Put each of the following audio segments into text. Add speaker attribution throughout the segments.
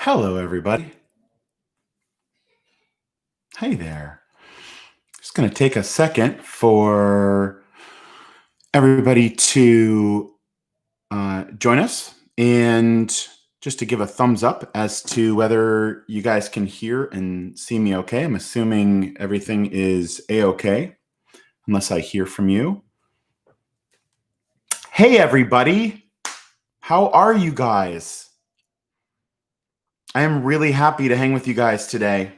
Speaker 1: Hello, everybody. Hey there. Just going to take a second for everybody to join us and just to give a thumbs up as to whether you guys can hear and see me okay. I'm assuming everything is A-okay, unless I hear from you. Hey, everybody. How are you guys? I am really happy to hang with you guys today.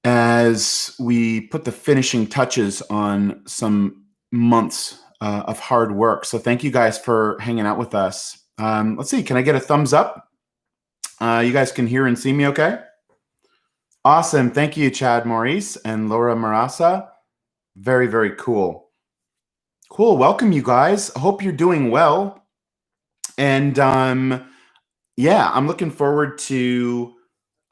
Speaker 1: As we put the finishing touches on some months of hard work. So thank you guys for hanging out with us. Let's see, can I get a thumbs up? You guys can hear and see me okay? Awesome. Thank you, Chad Maurice and Laura Marasa. Very, very cool. Cool. Welcome, you guys. I hope you're doing well. And yeah, I'm looking forward to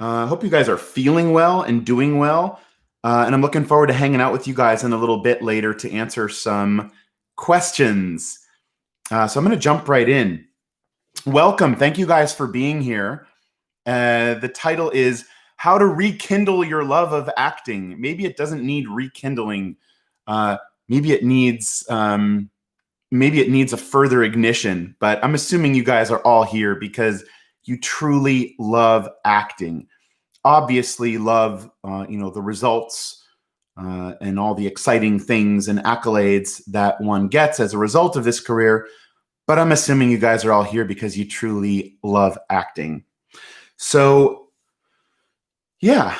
Speaker 1: hope you guys are feeling well and doing well. And I'm looking forward to hanging out with you guys in a little bit later to answer some questions. So I'm going to jump right in. Welcome. Thank you guys for being here. The title is How to Rekindle Your Love of Acting. Maybe it doesn't need rekindling. Maybe it needs a further ignition. But I'm assuming you guys are all here because you truly love acting. Obviously love, the results and all the exciting things and accolades that one gets as a result of this career. But I'm assuming you guys are all here because you truly love acting. So, yeah,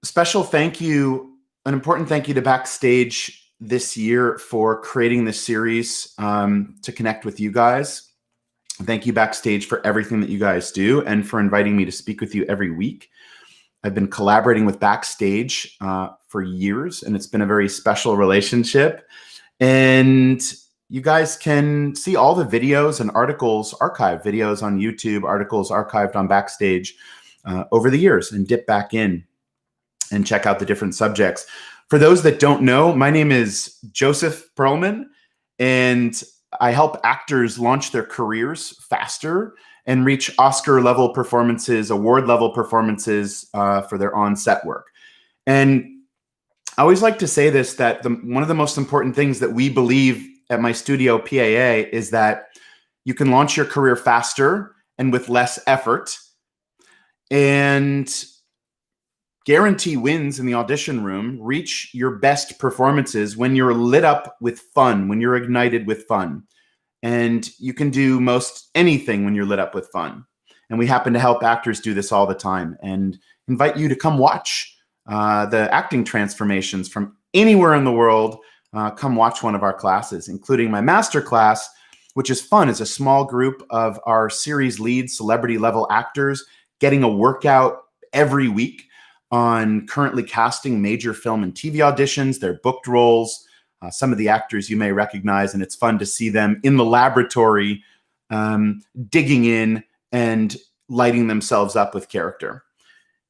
Speaker 1: special thank you, an important thank you to Backstage this year for creating this series to connect with you guys. Thank you, Backstage, for everything that you guys do and for inviting me to speak with you every week. I've been collaborating with Backstage for years, and it's been a very special relationship. And you guys can see all the videos and articles, archived videos on YouTube, articles archived on Backstage over the years, and dip back in and check out the different subjects. For those that don't know, my name is Joseph Pearlman, and I help actors launch their careers faster and reach Oscar-level performances, award-level performances for their on-set work. And I always like to say this, that one of the most important things that we believe at my studio, PAA, is that you can launch your career faster and with less effort and guarantee wins in the audition room, reach your best performances when you're lit up with fun, when you're ignited with fun. And you can do most anything when you're lit up with fun. And we happen to help actors do this all the time and invite you to come watch the acting transformations from anywhere in the world. Come watch one of our classes, including my master class, which is fun. It's a small group of our series lead celebrity level actors getting a workout every week on currently casting major film and TV auditions, their booked roles. Some of the actors you may recognize, and it's fun to see them in the laboratory digging in and lighting themselves up with character.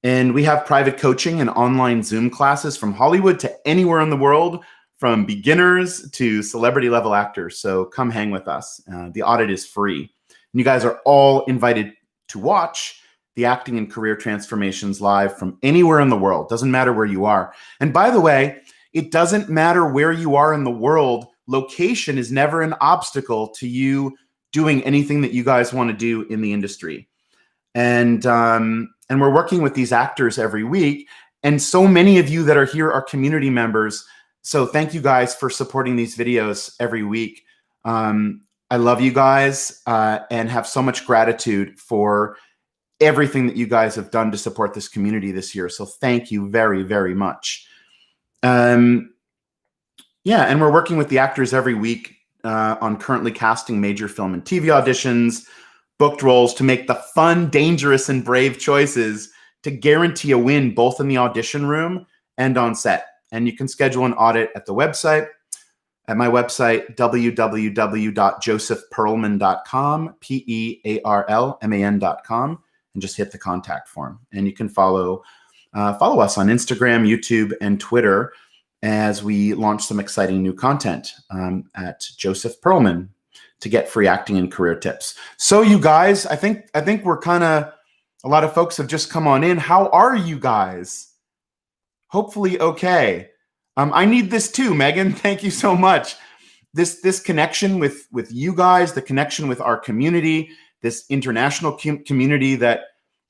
Speaker 1: And we have private coaching and online Zoom classes from Hollywood to anywhere in the world, from beginners to celebrity level actors. So come hang with us. The audit is free. And you guys are all invited to watch the Acting and Career Transformations live from anywhere in the world. Doesn't matter where you are. And by the way, it doesn't matter where you are in the world. Location is never an obstacle to you doing anything that you guys want to do in the industry. And we're working with these actors every week. And so many of you that are here are community members. So thank you guys for supporting these videos every week. I love you guys and have so much gratitude for everything that you guys have done to support this community this year. So thank you very, very much. Yeah, and we're working with the actors every week on currently casting major film and TV auditions, booked roles to make the fun, dangerous, and brave choices to guarantee a win both in the audition room and on set. And you can schedule an audit at the website, at my website, www.josephpearlman.com, PEARLMAN.com, and just hit the contact form. And you can follow us on Instagram, YouTube, and Twitter as we launch some exciting new content at Joseph Pearlman. to get free acting and career tips. So you guys, I think we're kind of, a lot of folks have just come on in. How are you guys? Hopefully okay. I need this too, Megan. Thank you so much. This connection with you guys, the connection with our community, this international community that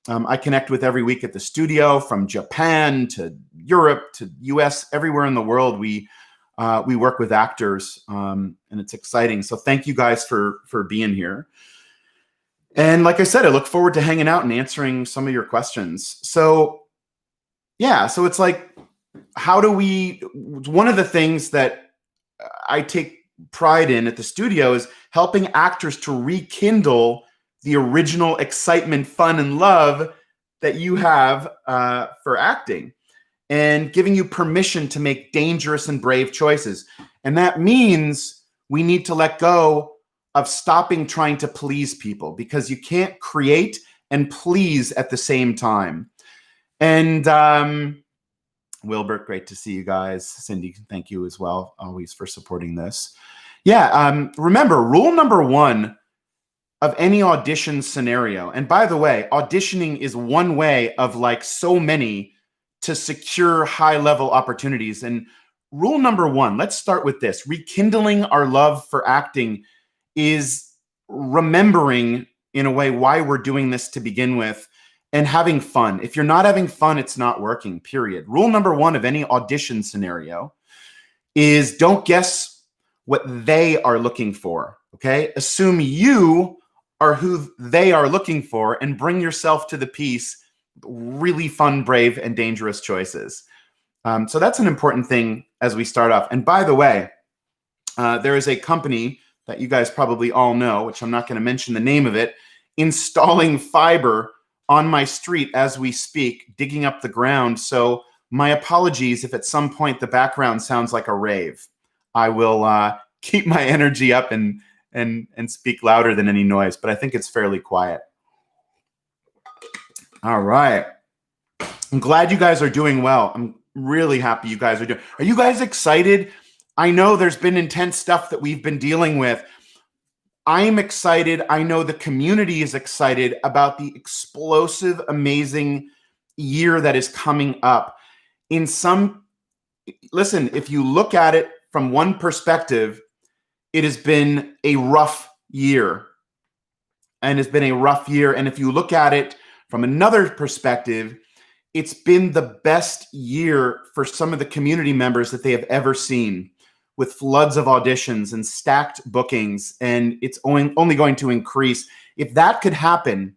Speaker 1: I connect with every week at the studio, from Japan to Europe to US, everywhere in the world, we work with actors, and it's exciting. So thank you guys for being here. And like I said, I look forward to hanging out and answering some of your questions. So yeah, so it's like, how do we, one of the things that I take pride in at the studio is helping actors to rekindle the original excitement, fun, and love that you have for acting, and giving you permission to make dangerous and brave choices. And that means we need to let go of stopping trying to please people, because you can't create and please at the same time. And Wilbert, great to see you guys. Cindy, thank you as well, always, for supporting this. Yeah, remember, rule number one of any audition scenario, and by the way, auditioning is one way of like so many to secure high-level opportunities. And rule number one, let's start with this. Rekindling our love for acting is remembering, in a way, why we're doing this to begin with, and having fun. If you're not having fun, it's not working, period. Rule number one of any audition scenario is don't guess what they are looking for, okay? Assume you are who they are looking for and bring yourself to the piece. Really fun, brave, and dangerous choices. So that's an important thing as we start off. And by the way, there is a company that you guys probably all know, which I'm not going to mention the name of it, installing fiber on my street as we speak, digging up the ground. So my apologies if at some point the background sounds like a rave. I will keep my energy up and speak louder than any noise, but I think it's fairly quiet. All right. I'm glad you guys are doing well. I'm really happy you guys are doing. Are you guys excited? I know there's been intense stuff that we've been dealing with. I'm excited. I know the community is excited about the explosive, amazing year that is coming up. Listen, if you look at it from one perspective, it has been a rough year. And it's been a rough year. And if you look at it from another perspective, it's been the best year for some of the community members that they have ever seen, with floods of auditions and stacked bookings, and it's only going to increase. If that could happen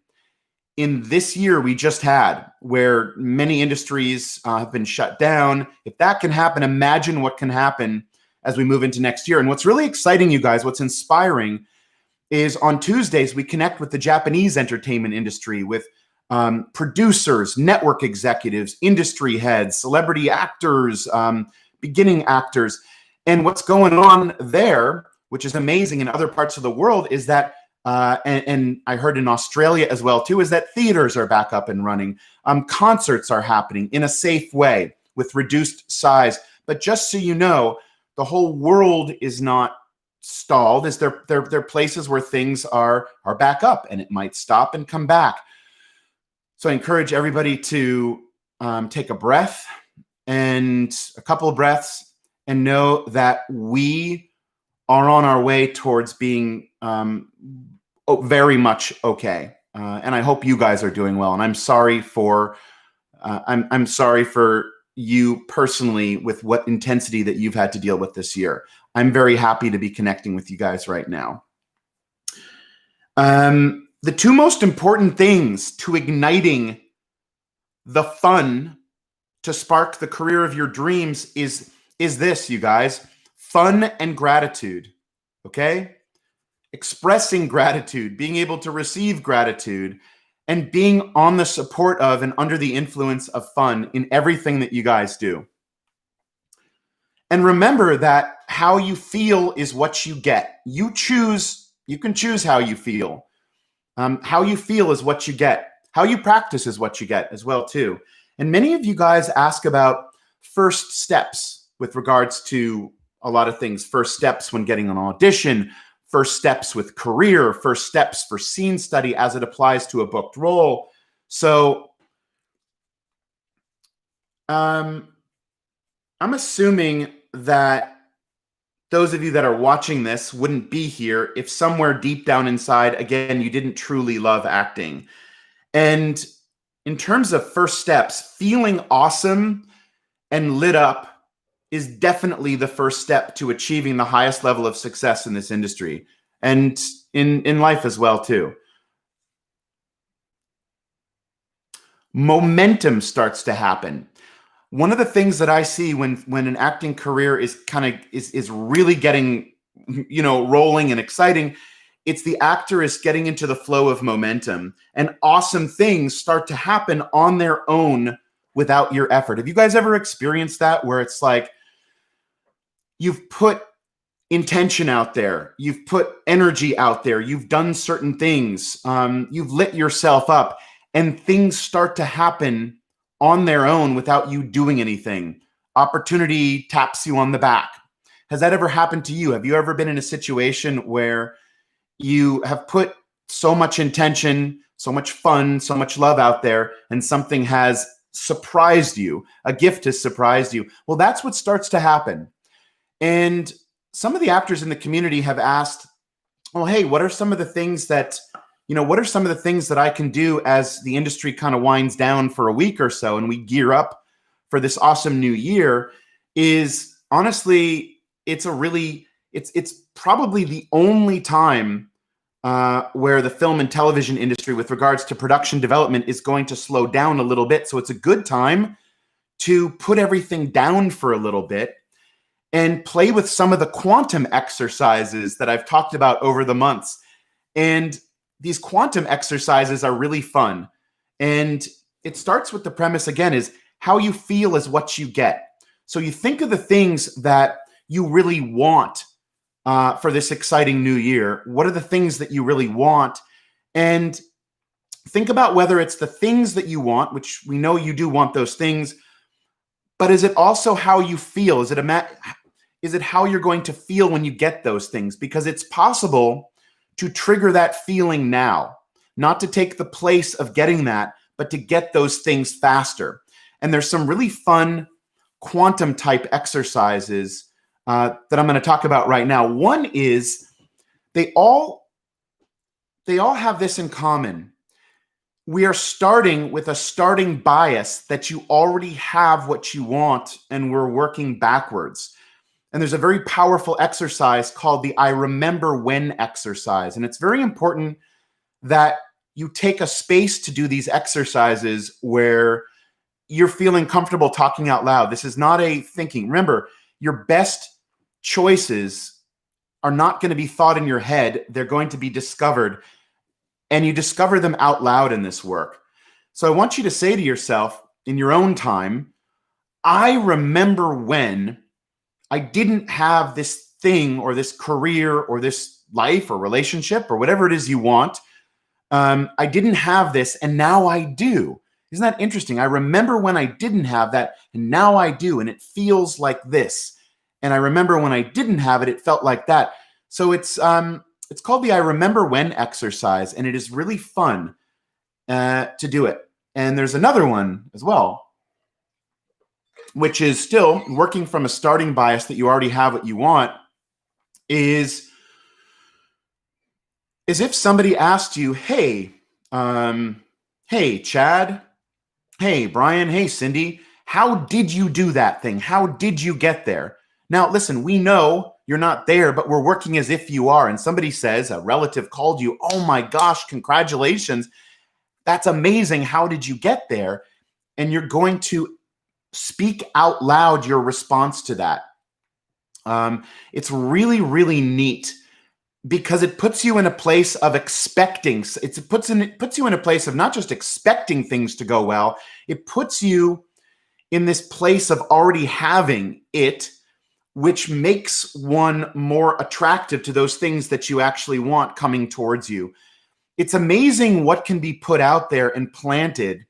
Speaker 1: in this year we just had, where many industries have been shut down, if that can happen, imagine what can happen as we move into next year. And what's really exciting, you guys, what's inspiring, is on Tuesdays we connect with the Japanese entertainment industry, with producers, network executives, industry heads, celebrity actors, beginning actors. And what's going on there, which is amazing in other parts of the world, is that, and I heard in Australia as well too, is that theaters are back up and running. Concerts are happening in a safe way with reduced size. But just so you know, the whole world is not stalled. There are places where things are back up, and it might stop and come back. So I encourage everybody to take a breath, and a couple of breaths, and know that we are on our way towards being very much okay. And I hope you guys are doing well. And I'm sorry for I'm sorry for you personally with what intensity that you've had to deal with this year. I'm very happy to be connecting with you guys right now. The two most important things to igniting the fun to spark the career of your dreams is this, you guys: fun and gratitude, okay? Expressing gratitude, being able to receive gratitude, and being on the support of and under the influence of fun in everything that you guys do. And remember that how you feel is what you get. You can choose how you feel. How you feel is what you get. How you practice is what you get as well too. And many of you guys ask about first steps with regards to a lot of things. First steps when getting an audition, first steps with career, first steps for scene study as it applies to a booked role. So I'm assuming that those of you that are watching this wouldn't be here if somewhere deep down inside, again, you didn't truly love acting. And in terms of first steps, feeling awesome and lit up is definitely the first step to achieving the highest level of success in this industry and in life as well too. Momentum starts to happen. One of the things that I see when an acting career is is really getting, rolling and exciting, it's the actor is getting into the flow of momentum, and awesome things start to happen on their own without your effort. Have you guys ever experienced that, where it's like you've put intention out there, you've put energy out there, you've done certain things, you've lit yourself up, and things start to happen on their own without you doing anything? Opportunity taps you on the back. Has that ever happened to you? Have you ever been in a situation where you have put so much intention, so much fun, so much love out there, and something has surprised you? A gift has surprised you. Well, that's what starts to happen. And some of the actors in the community have asked, well, hey, what are some of the things that I can do as the industry kind of winds down for a week or so and we gear up for this awesome new year? Is honestly, it's probably the only time where the film and television industry with regards to production development is going to slow down a little bit. So it's a good time to put everything down for a little bit and play with some of the quantum exercises that I've talked about over the months. And these quantum exercises are really fun. And it starts with the premise, again, is how you feel is what you get. So you think of the things that you really want for this exciting new year. What are the things that you really want? And think about whether it's the things that you want, which we know you do want those things, but is it also how you feel? Is it how you're going to feel when you get those things? Because it's possible to trigger that feeling now, not to take the place of getting that, but to get those things faster. And there's some really fun quantum type exercises that I'm going to talk about right now. One is they all have this in common. We are starting with a starting bias that you already have what you want, and we're working backwards. And there's a very powerful exercise called the I remember when exercise. And it's very important that you take a space to do these exercises where you're feeling comfortable talking out loud. This is not a thinking. Remember, your best choices are not going to be thought in your head. They're going to be discovered, and you discover them out loud in this work. So I want you to say to yourself in your own time, I remember when I didn't have this thing or this career or this life or relationship or whatever it is you want. I didn't have this, and now I do. Isn't that interesting? I remember when I didn't have that, and now I do, and it feels like this. And I remember when I didn't have it, it felt like that. So it's called the I remember when exercise, and it is really fun to do it. And there's another one as well, which is still working from a starting bias that you already have what you want, is if somebody asked you, hey, hey, Chad, hey, Brian, hey, Cindy, how did you do that thing? How did you get there? Now, listen, we know you're not there, but we're working as if you are. And somebody says, a relative called you, oh my gosh, congratulations. That's amazing. How did you get there? And you're going to speak out loud your response to that. It's really, really neat because it puts you in a place of expecting. It puts you in a place of not just expecting things to go well. It puts you in this place of already having it, which makes one more attractive to those things that you actually want coming towards you. It's amazing what can be put out there and planted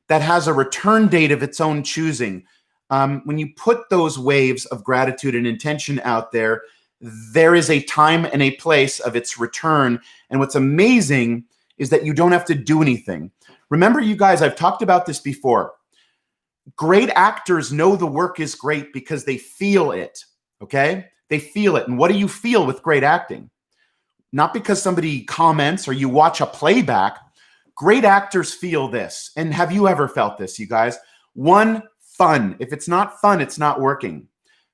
Speaker 1: that has a return date of its own choosing. When you put those waves of gratitude and intention out there, there is a time and a place of its return. And what's amazing is that you don't have to do anything. Remember, you guys, I've talked about this before. Great actors know the work is great because they feel it, okay? They feel it. And what do you feel with great acting? Not because somebody comments or you watch a playback. Great actors feel this. And have you ever felt this, you guys? One, fun. If it's not fun, it's not working.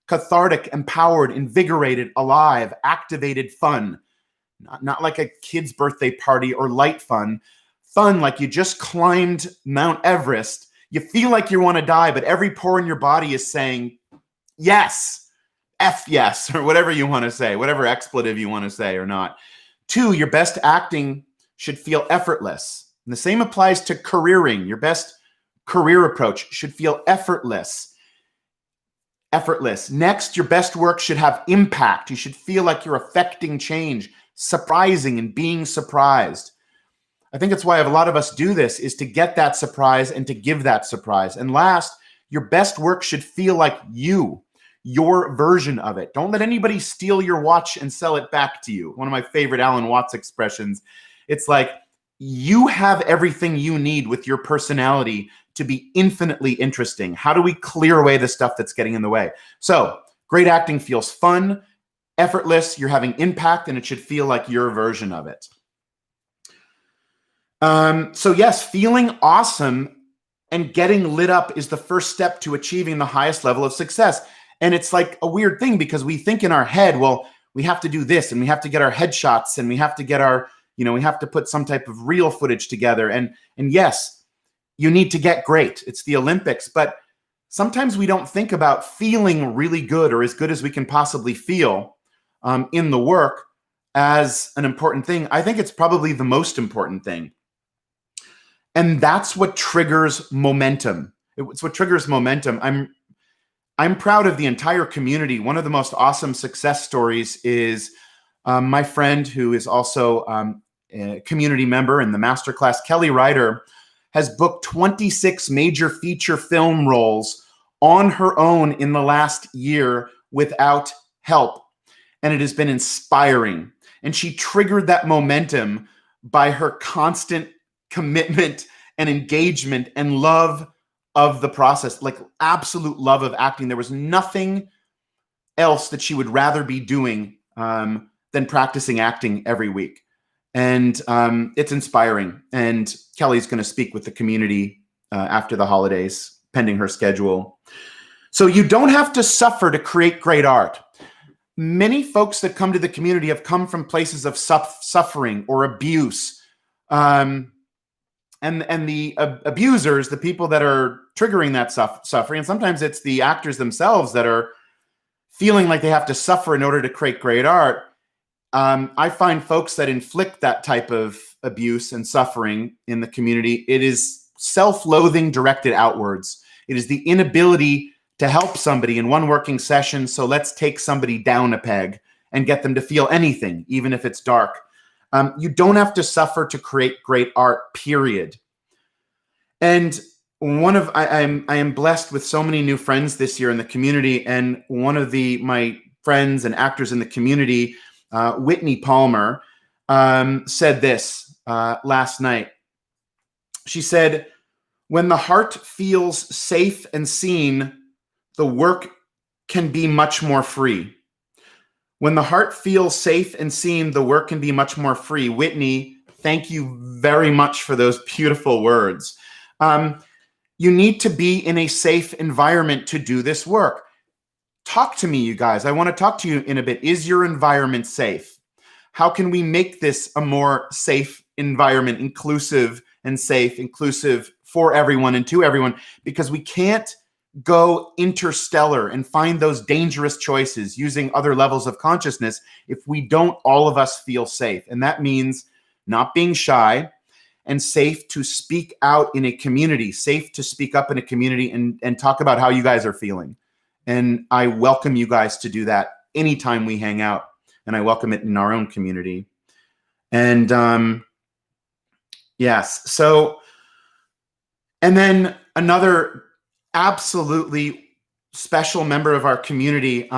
Speaker 1: Cathartic, empowered, invigorated, alive, activated fun. Not like a kid's birthday party or light fun. Fun like you just climbed Mount Everest. You feel like you want to die, but every pore in your body is saying, yes, F yes, or whatever you want to say, whatever expletive you want to say or not. Two, your best acting should feel effortless. And the same applies to careering. Your best career approach should feel effortless. Effortless. Next, your best work should have impact. You should feel like you're affecting change, surprising and being surprised. I think it's why a lot of us do this, is to get that surprise and to give that surprise. And last, your best work should feel like you, your version of it. Don't let anybody steal your watch and sell it back to you. One of my favorite Alan Watts expressions. It's like, you have everything you need with your personality to be infinitely interesting. How do we clear away the stuff that's getting in the way? So great acting feels fun, effortless, you're having impact, and it should feel like your version of it. So yes, feeling awesome and getting lit up is the first step to achieving the highest level of success. And it's like a weird thing because we think in our head, well, we have to do this and we have to get our headshots and we have to get our, we have to put some type of reel footage together. And yes, you need to get great. It's the Olympics, but sometimes we don't think about feeling really good or as good as we can possibly feel in the work as an important thing. I think it's probably the most important thing. And that's what triggers momentum. It's what triggers momentum. I'm proud of the entire community. One of the most awesome success stories is my friend who is also a community member in the masterclass, Kelly Ryder, has booked 26 major feature film roles on her own in the last year without help. And it has been inspiring. And she triggered that momentum by her constant commitment and engagement and love of the process, like absolute love of acting. There was nothing else that she would rather be doing than practicing acting every week. And it's inspiring. And Kelly's going to speak with the community after the holidays, pending her schedule. So you don't have to suffer to create great art. Many folks that come to the community have come from places of suffering or abuse. And the abusers, the people that are triggering that suffering, and sometimes it's the actors themselves that are feeling like they have to suffer in order to create great art. I find folks that inflict that type of abuse and suffering in the community, it is self-loathing directed outwards. It is the inability to help somebody in one working session, so let's take somebody down a peg and get them to feel anything, even if it's dark. You don't have to suffer to create great art, period. And I am blessed with so many new friends this year in the community, and one of my friends and actors in the community, Whitney Palmer, said this last night. She said, "When the heart feels safe and seen, the work can be much more free." When the heart feels safe and seen, the work can be much more free. Whitney, thank you very much for those beautiful words. You need to be in a safe environment to do this work. Talk to me, you guys. I want to talk to you in a bit. Is your environment safe? How can we make this a more safe environment, inclusive and safe, inclusive for everyone and to everyone? Because we can't go interstellar and find those dangerous choices using other levels of consciousness if we don't all of us feel safe. And that means not being shy and safe to speak out in a community, safe to speak up in a community and talk about how you guys are feeling. And I welcome you guys to do that anytime we hang out, and I welcome it in our own community. And yes, so, and then another absolutely special member of our community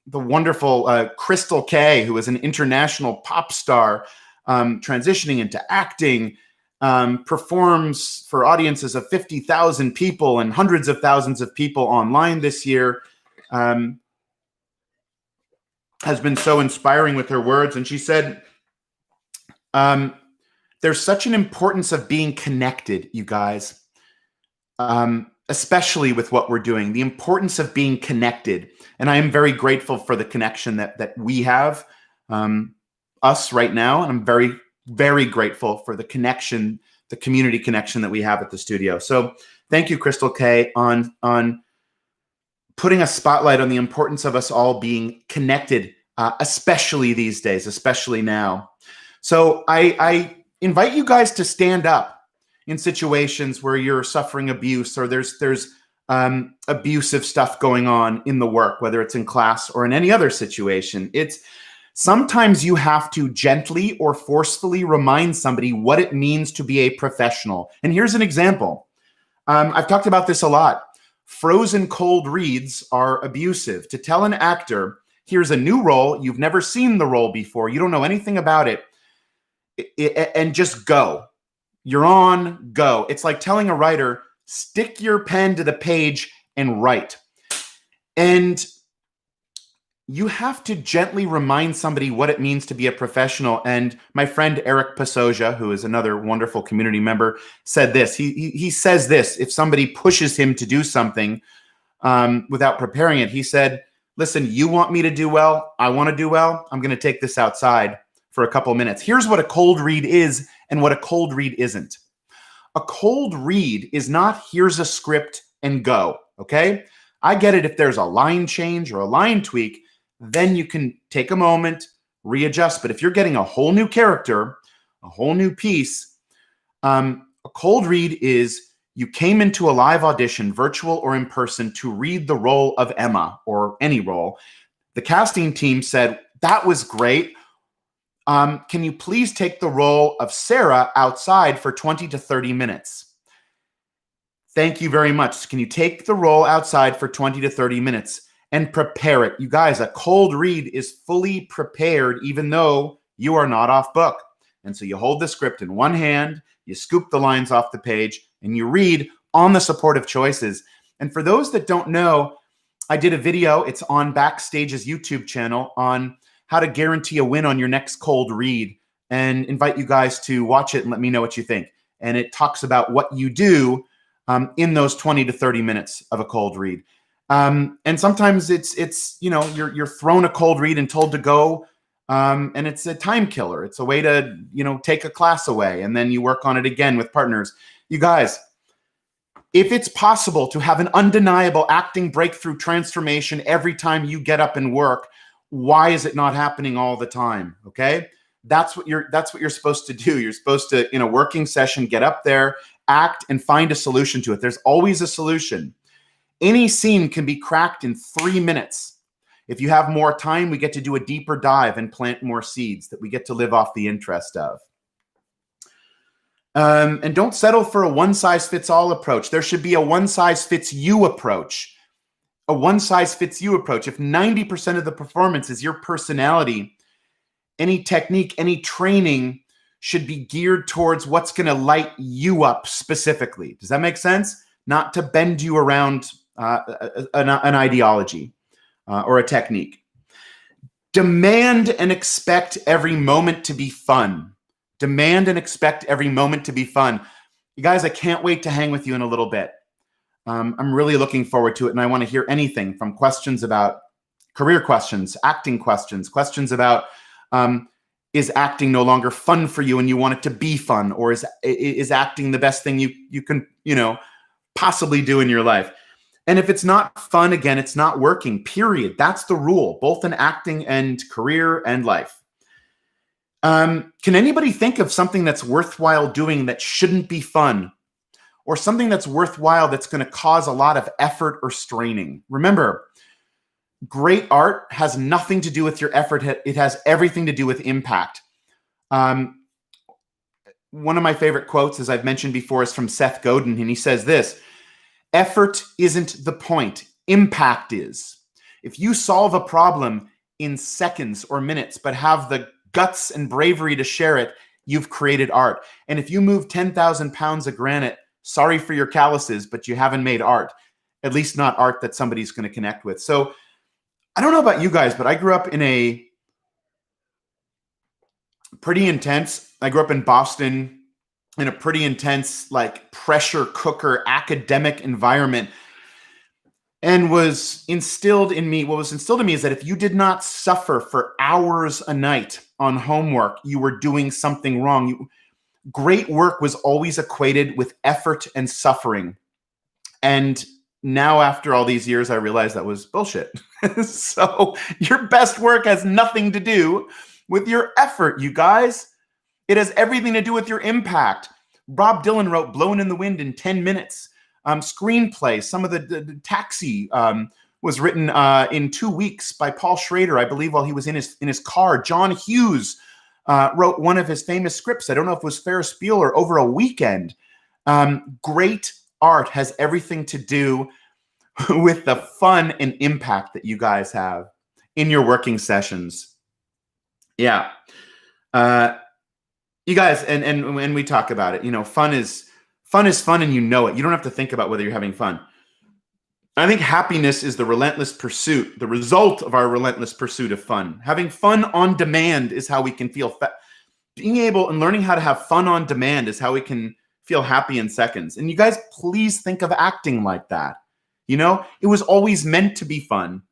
Speaker 1: the wonderful Crystal Kay, who is an international pop star, transitioning into acting, performs for audiences of 50,000 people and hundreds of thousands of people online this year, has been so inspiring with her words. And she said, there's such an importance of being connected, you guys, especially with what we're doing, the importance of being connected. And I am very grateful for the connection that we have, us right now. And I'm very, very grateful for the connection, the community connection that we have at the studio. So thank you, Crystal K, on putting a spotlight on the importance of us all being connected, especially these days, especially now. So I invite you guys to stand up in situations where you're suffering abuse or there's abusive stuff going on in the work, whether it's in class or in any other situation. It's sometimes you have to gently or forcefully remind somebody what it means to be a professional. And here's an example. I've talked about this a lot. Frozen cold reads are abusive. To tell an actor, here's a new role, you've never seen the role before, you don't know anything about it, and just go. You're on, go. It's like telling a writer, stick your pen to the page and write. And you have to gently remind somebody what it means to be a professional. And my friend Eric Pasoja, who is another wonderful community member, said this. He says this, if somebody pushes him to do something without preparing it, he said, listen, you want me to do well, I want to do well, I'm going to take this outside for a couple minutes. Here's what a cold read is and what a cold read isn't. A cold read is not, here's a script and go, okay? I get it if there's a line change or a line tweak, then you can take a moment, readjust. But if you're getting a whole new character, a whole new piece, a cold read is you came into a live audition, virtual or in person, to read the role of Emma or any role. The casting team said, that was great. Can you please take the role of Sarah outside for 20 to 30 minutes? Thank you very much. Can you take the role outside for 20 to 30 minutes and prepare it? You guys, a cold read is fully prepared, even though you are not off book. And so you hold the script in one hand, you scoop the lines off the page, and you read on the supportive choices. And for those that don't know, I did a video, it's on Backstage's YouTube channel, on how to guarantee a win on your next cold read, and invite you guys to watch it and let me know what you think. And it talks about what you do in those 20 to 30 minutes of a cold read. And sometimes it's you know, you're thrown a cold read and told to go, and it's a time killer. It's a way to, you know, take a class away and then you work on it again with partners. You guys, if it's possible to have an undeniable acting breakthrough transformation every time you get up and work, why is it not happening all the time? Okay, that's what you're supposed to do. You're supposed to, in a working session, get up there, act, and find a solution to it. There's always a solution. Any scene can be cracked in 3 minutes. If you have more time, we get to do a deeper dive and plant more seeds that we get to live off the interest of. And don't settle for a one-size-fits-all approach. There should be a one-size-fits-you approach. A one-size-fits-you approach. If 90% of the performance is your personality, any technique, any training should be geared towards what's going to light you up specifically. Does that make sense? Not to bend you around an ideology or a technique. Demand and expect every moment to be fun. Demand and expect every moment to be fun. You guys, I can't wait to hang with you in a little bit. I'm really looking forward to it, and I want to hear anything from questions about career questions, acting questions, questions about is acting no longer fun for you and you want it to be fun, or is acting the best thing you can, you know, possibly do in your life? And if it's not fun, again, it's not working, period. That's the rule, both in acting and career and life. Can anybody think of something that's worthwhile doing that shouldn't be fun? Or something that's worthwhile that's going to cause a lot of effort or straining? Remember, great art has nothing to do with your effort. It has everything to do with impact. One of my favorite quotes, as I've mentioned before, is from Seth Godin, and he says this: effort isn't the point, impact is. If you solve a problem in seconds or minutes, but have the guts and bravery to share it, you've created art. And if you move 10,000 pounds of granite, sorry for your calluses, but you haven't made art, at least not art that somebody's going to connect with. So I don't know about you guys, but I grew up in a pretty intense, I grew up in Boston in a pretty intense, like pressure cooker academic environment. And what was instilled in me is that if you did not suffer for hours a night on homework, you were doing something wrong. Great work was always equated with effort and suffering. And now, after all these years, I realize that was bullshit. So your best work has nothing to do with your effort, you guys. It has everything to do with your impact. Bob Dylan wrote Blowin' in the Wind in 10 minutes. Screenplay, some of the Taxi was written in 2 weeks by Paul Schrader, I believe, while he was in his car. John Hughes wrote one of his famous scripts. I don't know if it was Ferris Bueller, over a weekend. Great art has everything to do with the fun and impact that you guys have in your working sessions. Yeah. You guys, and when we talk about it, you know, fun is fun and you know it. You don't have to think about whether you're having fun. I think happiness is the relentless pursuit, the result of our relentless pursuit of fun. Having fun on demand is how we can feel. Being able and learning how to have fun on demand is how we can feel happy in seconds. And you guys, please think of acting like that. You know, it was always meant to be fun.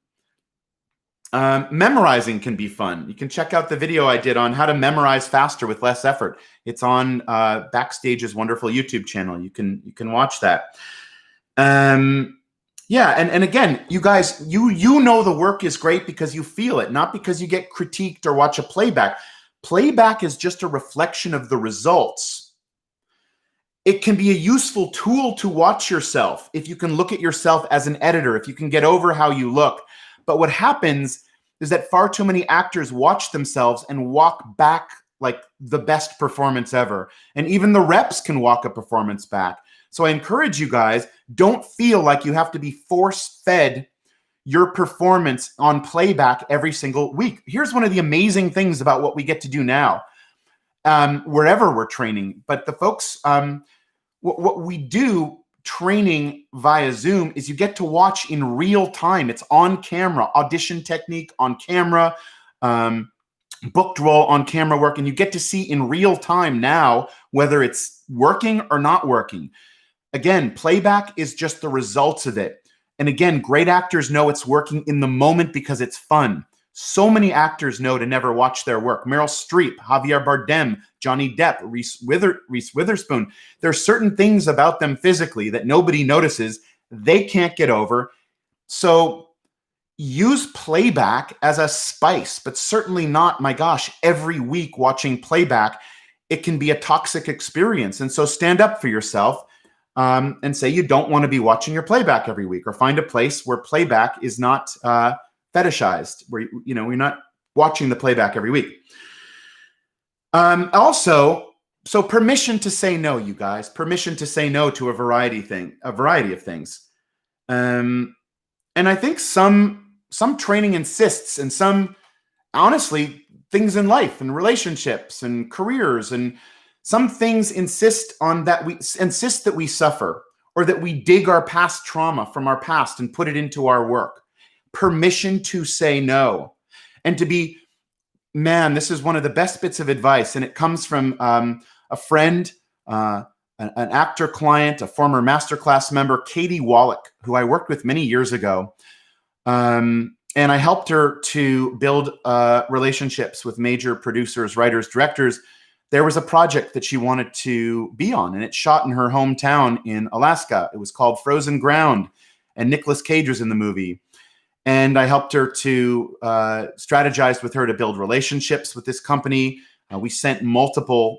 Speaker 1: Memorizing can be fun. You can check out the video I did on how to memorize faster with less effort. It's on Backstage's wonderful YouTube channel. You can watch that. Yeah, and again, you guys, you know the work is great because you feel it, not because you get critiqued or watch a playback. Playback is just a reflection of the results. It can be a useful tool to watch yourself if you can look at yourself as an editor, if you can get over how you look. But what happens is that far too many actors watch themselves and walk back like the best performance ever. And even the reps can walk a performance back. So I encourage you guys, don't feel like you have to be force-fed your performance on playback every single week. Here's one of the amazing things about what we get to do now, wherever we're training. But the folks, what we do training via Zoom is you get to watch in real time. It's on camera, audition technique on camera, booked role on camera work, and you get to see in real time now whether it's working or not working. Again, playback is just the results of it. And again, great actors know it's working in the moment because it's fun. So many actors know to never watch their work. Meryl Streep, Javier Bardem, Johnny Depp, Reese Witherspoon. There are certain things about them physically that nobody notices. They can't get over. So use playback as a spice, but certainly not, my gosh, every week watching playback. It can be a toxic experience. And so stand up for yourself and say you don't want to be watching your playback every week, or find a place where playback is not fetishized, where we're not watching the playback every week. Also, so permission to say no, you guys. Permission to say no to a variety of things. And I think some training insists, and some, honestly, things in life and relationships and careers, and some things insist that we suffer, or that we dig our past trauma from our past and put it into our work. Permission to say no. And to be, man, this is one of the best bits of advice, and it comes from a friend, an actor client, a former masterclass member, Katie Wallach, who I worked with many years ago. And I helped her to build relationships with major producers, writers, directors. There was a project that she wanted to be on, and it shot in her hometown in Alaska. It was called Frozen Ground, and Nicolas Cage was in the movie. And I helped her to strategize with her to build relationships with this company. We sent multiple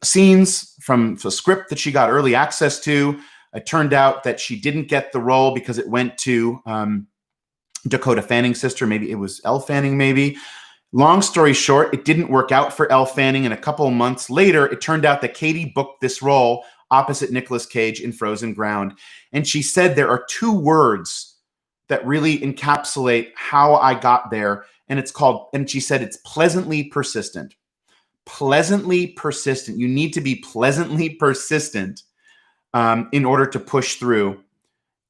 Speaker 1: scenes from the script that she got early access to. It turned out that she didn't get the role because it went to Dakota Fanning's sister. Maybe it was Elle Fanning, maybe. Long story short, it didn't work out for Elle Fanning. And a couple of months later, it turned out that Katie booked this role opposite Nicolas Cage in Frozen Ground. And she said there are 2 words that really encapsulate how I got there. And it's called, and she said, it's pleasantly persistent. Pleasantly persistent. You need to be pleasantly persistent in order to push through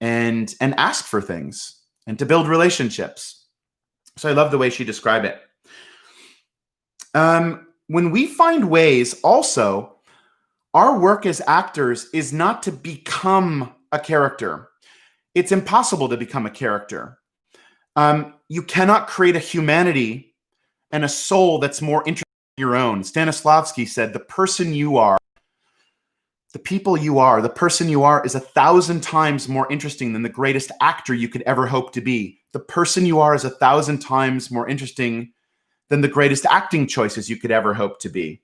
Speaker 1: and ask for things and to build relationships. So I love the way she described it. When we find ways, also, our work as actors is not to become a character. It's impossible to become a character. You cannot create a humanity and a soul that's more interesting than your own. Stanislavski said, the person you are, the people you are, the person you are is 1,000 times more interesting than the greatest actor you could ever hope to be. The person you are is 1,000 times more interesting than the greatest acting choices you could ever hope to be.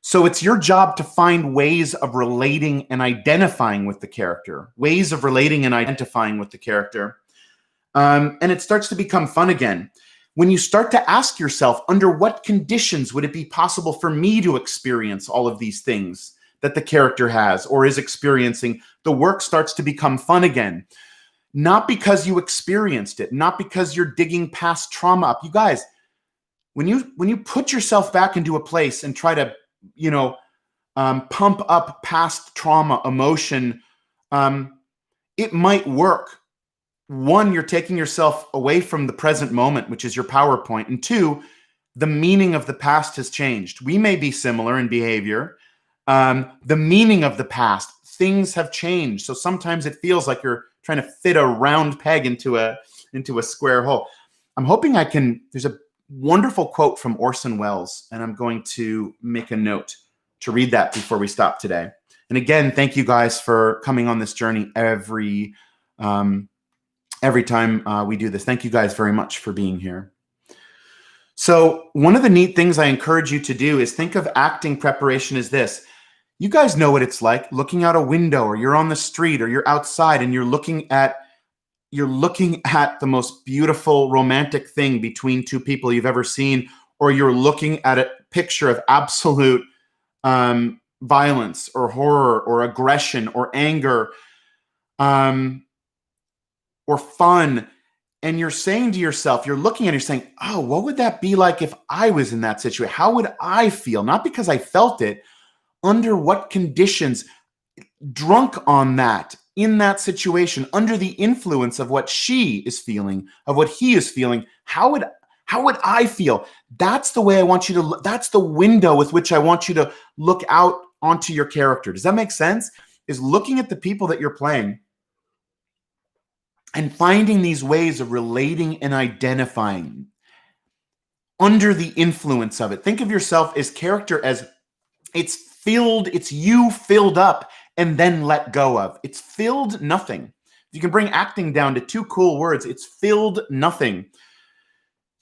Speaker 1: So it's your job to find ways of relating and identifying with the character, ways of relating and identifying with the character. And it starts to become fun again. When you start to ask yourself, under what conditions would it be possible for me to experience all of these things that the character has or is experiencing, the work starts to become fun again. Not because you experienced it, not because you're digging past trauma up. You guys, when you put yourself back into a place and try to, pump up past trauma, emotion, it might work. One, you're taking yourself away from the present moment, which is your PowerPoint. And two, the meaning of the past has changed. We may be similar in behavior. The meaning of the past, things have changed. So sometimes it feels like you're trying to fit a round peg into a square hole. I'm hoping there's a wonderful quote from Orson Welles, and I'm going to make a note to read that before we stop today. And again, thank you guys for coming on this journey every time we do this. Thank you guys very much for being here. So one of the neat things I encourage you to do is think of acting preparation as this. You guys know what it's like looking out a window, or you're on the street, or you're outside and you're looking at the most beautiful romantic thing between two people you've ever seen, or you're looking at a picture of absolute violence or horror or aggression or anger or fun. And you're saying to yourself, you're looking at it, you're saying, oh, what would that be like if I was in that situation? How would I feel? Not because I felt it, under what conditions, drunk on that, in that situation, under the influence of what she is feeling, of what he is feeling, how would I feel? That's the way I want you to, that's the window with which I want you to look out onto your character. Does that make sense? Is looking at the people that you're playing and finding these ways of relating and identifying under the influence of it. Think of yourself as character as it's you filled up and then let go of. It's filled nothing. You can bring acting down to two cool words. It's filled nothing.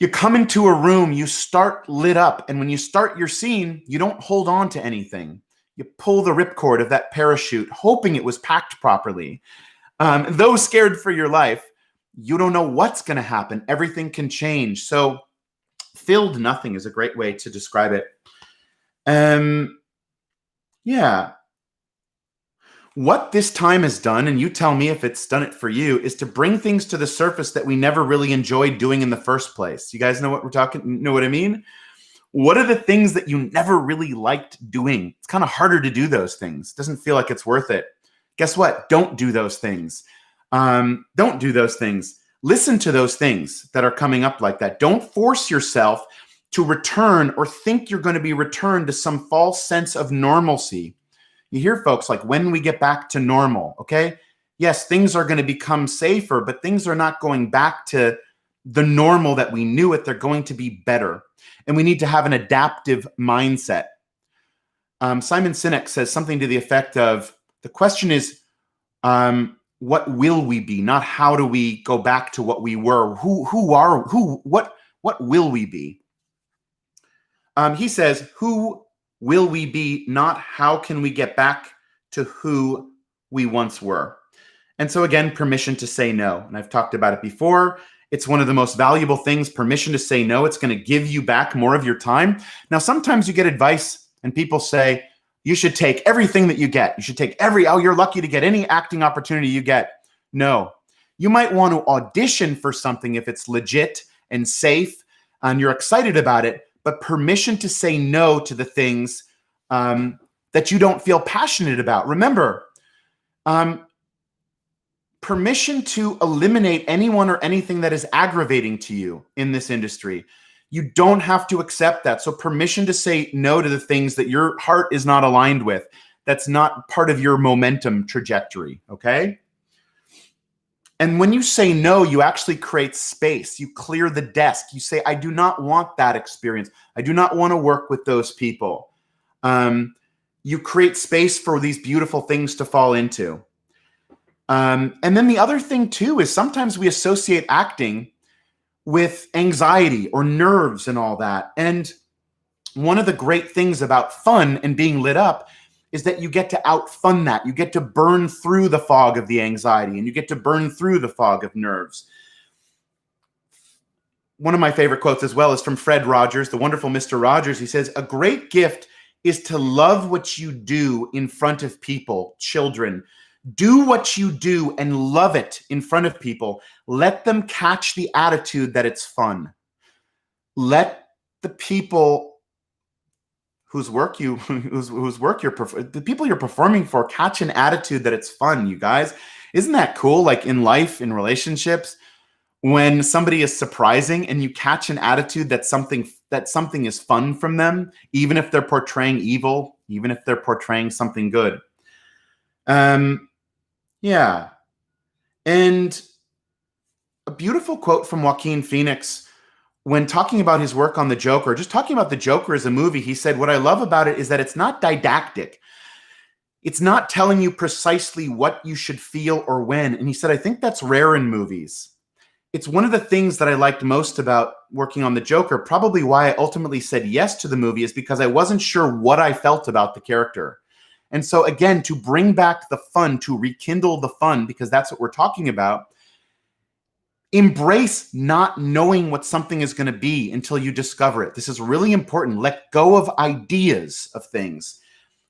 Speaker 1: You come into a room, you start lit up, and when you start your scene, you don't hold on to anything. You pull the ripcord of that parachute, hoping it was packed properly. Though scared for your life, you don't know what's going to happen. Everything can change. So filled nothing is a great way to describe it. Yeah. What this time has done, and you tell me if it's done it for you, is to bring things to the surface that we never really enjoyed doing in the first place. You guys know what we're talking, know what I mean? What are the things that you never really liked doing? It's kind of harder to do those things. It doesn't feel like it's worth it. Guess what? Don't do those things. Don't do those things. Listen to those things that are coming up like that. Don't force yourself to return or think you're going to be returned to some false sense of normalcy. You hear folks like, when we get back to normal, okay? Yes, things are going to become safer, but things are not going back to the normal that we knew it. They're going to be better. And we need to have an adaptive mindset. Simon Sinek says something to the effect of, the question is, what will we be? Not how do we go back to what we were? What will we be? He says, who will we be? Not how can we get back to who we once were? And so again, permission to say no. And I've talked about it before. It's one of the most valuable things, permission to say no. It's going to give you back more of your time. Now, sometimes you get advice and people say, you should take everything that you get. You should take you're lucky to get any acting opportunity you get. No, You might want to audition for something if it's legit and safe and you're excited about it, but permission to say no to the things that you don't feel passionate about. Remember, permission to eliminate anyone or anything that is aggravating to you in this industry. You don't have to accept that. So permission to say no to the things that your heart is not aligned with. That's not part of your momentum trajectory, okay? And when you say no, you actually create space. You clear the desk. You say, I do not want that experience. I do not want to work with those people. You create space for these beautiful things to fall into. And then the other thing too is sometimes we associate acting with anxiety or nerves and all that. And one of the great things about fun and being lit up is that you get to outfun that. You get to burn through the fog of the anxiety and you get to burn through the fog of nerves. One of my favorite quotes as well is from Fred Rogers, the wonderful Mr. Rogers. He says, a great gift is to love what you do in front of people, children. Do what you do and love it in front of people. Let them catch the attitude that it's fun. Let the people the people you're performing for catch an attitude that it's fun, you guys. Isn't that cool? Like in life, in relationships, when somebody is surprising and you catch an attitude that something is fun from them, even if they're portraying evil, even if they're portraying something good. Yeah. And a beautiful quote from Joaquin Phoenix when talking about his work on the Joker, just talking about the Joker as a movie, he said, what I love about it is that it's not didactic. It's not telling you precisely what you should feel or when. And he said, I think that's rare in movies. It's one of the things that I liked most about working on the Joker, probably why I ultimately said yes to the movie, is because I wasn't sure what I felt about the character. And so again, to bring back the fun, to rekindle the fun, because that's what we're talking about, embrace not knowing what something is going to be until you discover it. This is really important. Let go of ideas of things.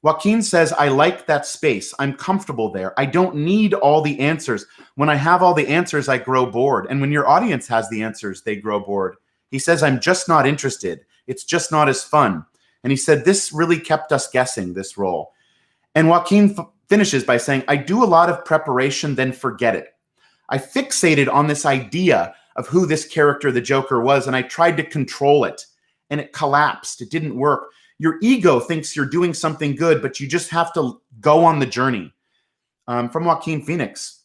Speaker 1: Joaquin says, I like that space. I'm comfortable there. I don't need all the answers. When I have all the answers, I grow bored. And when your audience has the answers, they grow bored. He says, I'm just not interested. It's just not as fun. And he said, this really kept us guessing, this role. And Joaquin finishes by saying, I do a lot of preparation, then forget it. I fixated on this idea of who this character, the Joker, was, and I tried to control it, and it collapsed. It didn't work. Your ego thinks you're doing something good, but you just have to go on the journey. From Joaquin Phoenix.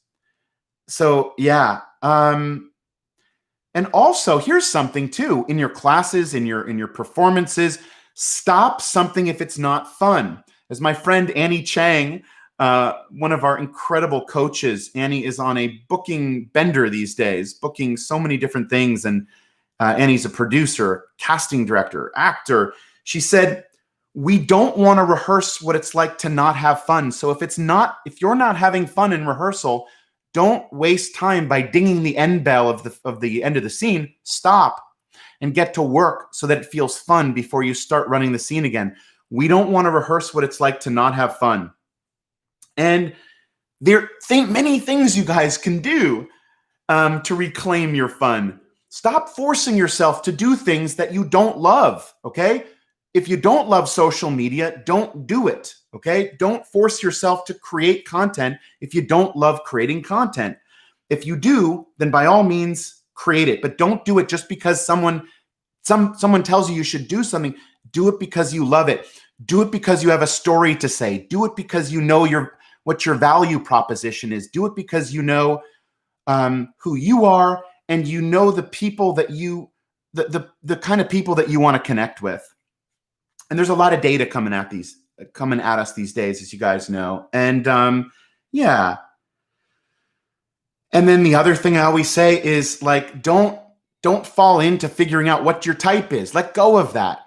Speaker 1: So, yeah. And also, here's something, too. In your classes, in your performances, stop something if it's not fun. As my friend Annie Chang, one of our incredible coaches, Annie is on a booking bender these days, booking so many different things. And Annie's a producer, casting director, actor. She said, we don't want to rehearse what it's like to not have fun. So if you're not having fun in rehearsal, don't waste time by dinging the end bell of the end of the scene. Stop and get to work so that it feels fun before you start running the scene again. We don't want to rehearse what it's like to not have fun. And there are many things you guys can do to reclaim your fun. Stop forcing yourself to do things that you don't love, okay? If you don't love social media, don't do it, okay? Don't force yourself to create content if you don't love creating content. If you do, then by all means, create it. But don't do it just because someone tells you should do something. Do it because you love it. Do it because you have a story to say. Do it because you know what your value proposition is. Do it because you know who you are and you know the people that the kind of people that you want to connect with. And there's a lot of data coming at us these days, as you guys know. And yeah. And then the other thing I always say is like, don't fall into figuring out what your type is. Let go of that.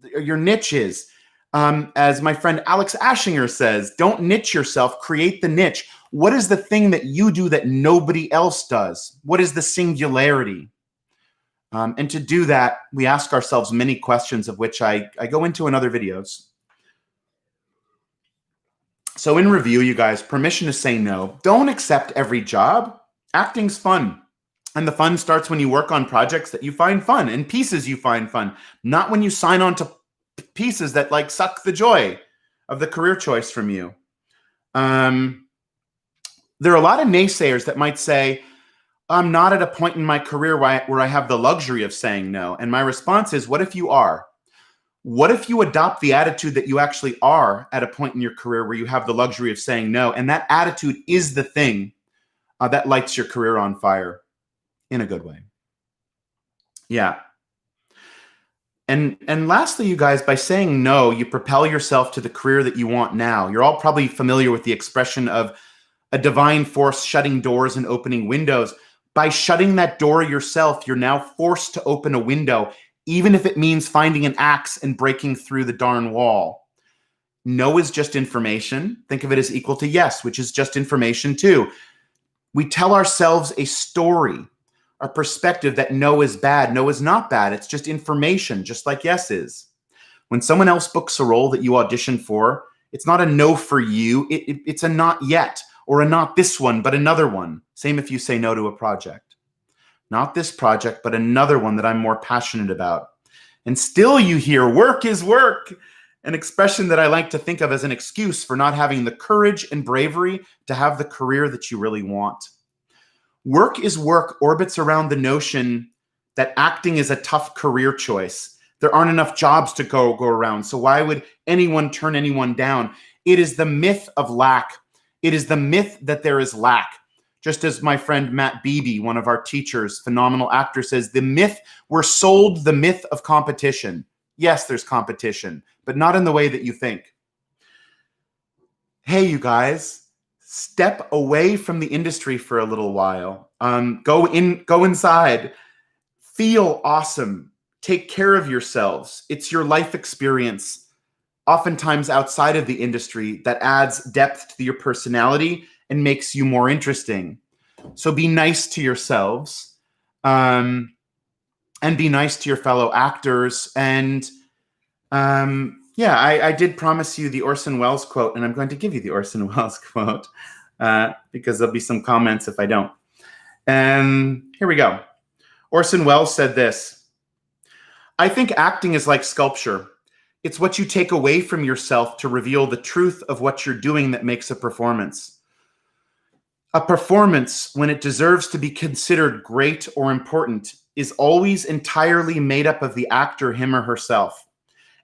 Speaker 1: Your niche is. As my friend Alex Ashinger says, don't niche yourself, create the niche. What is the thing that you do that nobody else does? What is the singularity? And to do that, we ask ourselves many questions, of which I go into in other videos. So in review, you guys, permission to say no. Don't accept every job. Acting's fun. And the fun starts when you work on projects that you find fun and pieces you find fun, not when you sign on to pieces that like suck the joy of the career choice from you. There are a lot of naysayers that might say, I'm not at a point in my career where I have the luxury of saying no. And my response is, what if you are? What if you adopt the attitude that you actually are at a point in your career where you have the luxury of saying no? And that attitude is the thing that lights your career on fire in a good way. Yeah. And lastly, you guys, by saying no, you propel yourself to the career that you want now. You're all probably familiar with the expression of a divine force shutting doors and opening windows. By shutting that door yourself, you're now forced to open a window, even if it means finding an axe and breaking through the darn wall. No is just information. Think of it as equal to yes, which is just information too. We tell ourselves a story, a perspective that no is bad. No is not bad. It's just information, just like yes is. When someone else books a role that you audition for, it's not a no for you. It's a not yet, or a not this one, but another one. Same if you say no to a project. Not this project, but another one that I'm more passionate about. And still you hear work is work, an expression that I like to think of as an excuse for not having the courage and bravery to have the career that you really want. Work is work orbits around the notion that acting is a tough career choice. There aren't enough jobs to go around, so why would anyone turn anyone down? It is the myth of lack. It is the myth that there is lack. Just as my friend Matt Beebe, one of our teachers, phenomenal actor, says, we're sold the myth of competition. Yes, there's competition, but not in the way that you think. Hey, you guys, step away from the industry for a little while. Go inside, feel awesome, take care of yourselves. It's your life experience, oftentimes outside of the industry, that adds depth to your personality and makes you more interesting. So be nice to yourselves, and be nice to your fellow actors. And I did promise you the Orson Welles quote, and I'm going to give you the Orson Welles quote because there'll be some comments if I don't. Here we go. Orson Welles said this: I think acting is like sculpture. It's what you take away from yourself to reveal the truth of what you're doing that makes a performance. A performance, when it deserves to be considered great or important, is always entirely made up of the actor, him or herself,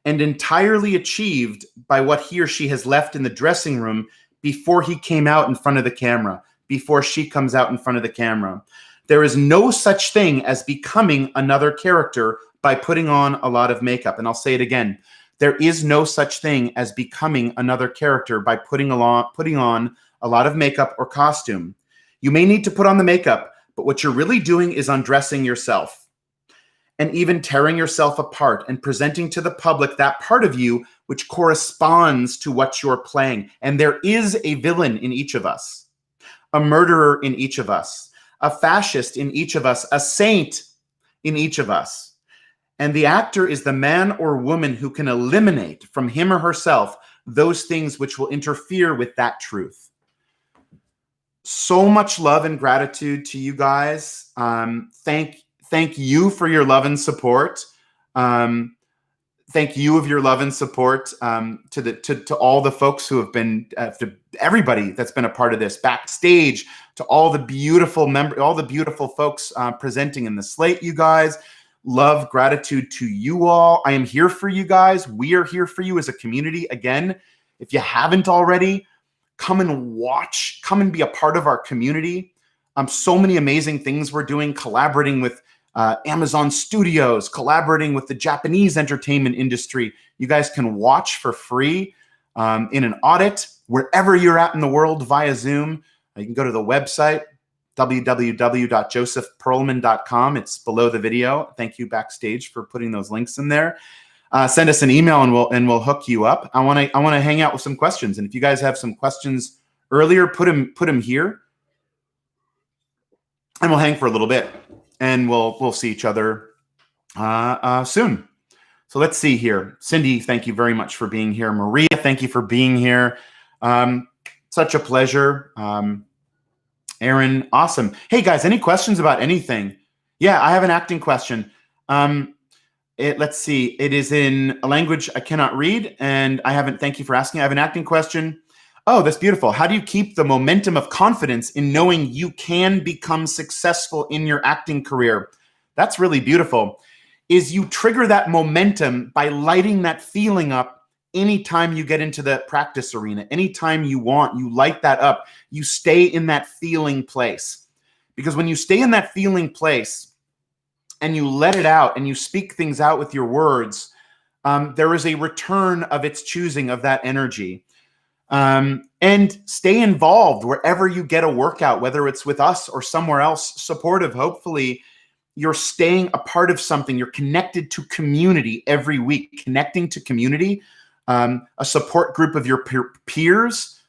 Speaker 1: and entirely achieved by what he or she has left in the dressing room before he came out in front of the camera, before she comes out in front of the camera. There is no such thing as becoming another character by putting on a lot of makeup. And I'll say it again. There is no such thing as becoming another character by putting on a lot of makeup or costume. You may need to put on the makeup, but what you're really doing is undressing yourself and even tearing yourself apart and presenting to the public that part of you which corresponds to what you're playing. And there is a villain in each of us, a murderer in each of us, a fascist in each of us, a saint in each of us. And the actor is the man or woman who can eliminate from him or herself those things which will interfere with that truth. So much love and gratitude to you guys. Thank you for your love and support. Thank you of your love and support to all the folks who have been, to everybody that's been a part of this. Backstage, to all the beautiful folks presenting in the slate. You guys, love, gratitude to you all. I am here for you guys. We are here for you as a community. Again, if you haven't already, come and watch, come and be a part of our community. So many amazing things we're doing, collaborating with Amazon Studios, collaborating with the Japanese entertainment industry. You guys can watch for free in an audit, wherever you're at in the world via Zoom. You can go to the website, www.josephpearlman.com. It's below the video. Thank you, Backstage, for putting those links in there. Send us an email and we'll hook you up. I want to hang out with some questions, and if you guys have some questions earlier, put them here, and we'll hang for a little bit, and we'll see each other soon. So let's see here. Cindy, thank you very much for being here. Maria, thank you for being here. Such a pleasure. Aaron, awesome. Hey guys, any questions about anything? Yeah, I have an acting question. Let's see. It is in a language I cannot read, and I haven't. Thank you for asking. I have an acting question. Oh, that's beautiful. How do you keep the momentum of confidence in knowing you can become successful in your acting career? That's really beautiful. Is you trigger that momentum by lighting that feeling up anytime you get into the practice arena. Anytime you want, you light that up. You stay in that feeling place. Because when you stay in that feeling place and you let it out and you speak things out with your words, there is a return of its choosing of that energy. And stay involved wherever you get a workout, whether it's with us or somewhere else supportive. Hopefully you're staying a part of something. You're connected to community every week, connecting to community, a support group of your peers.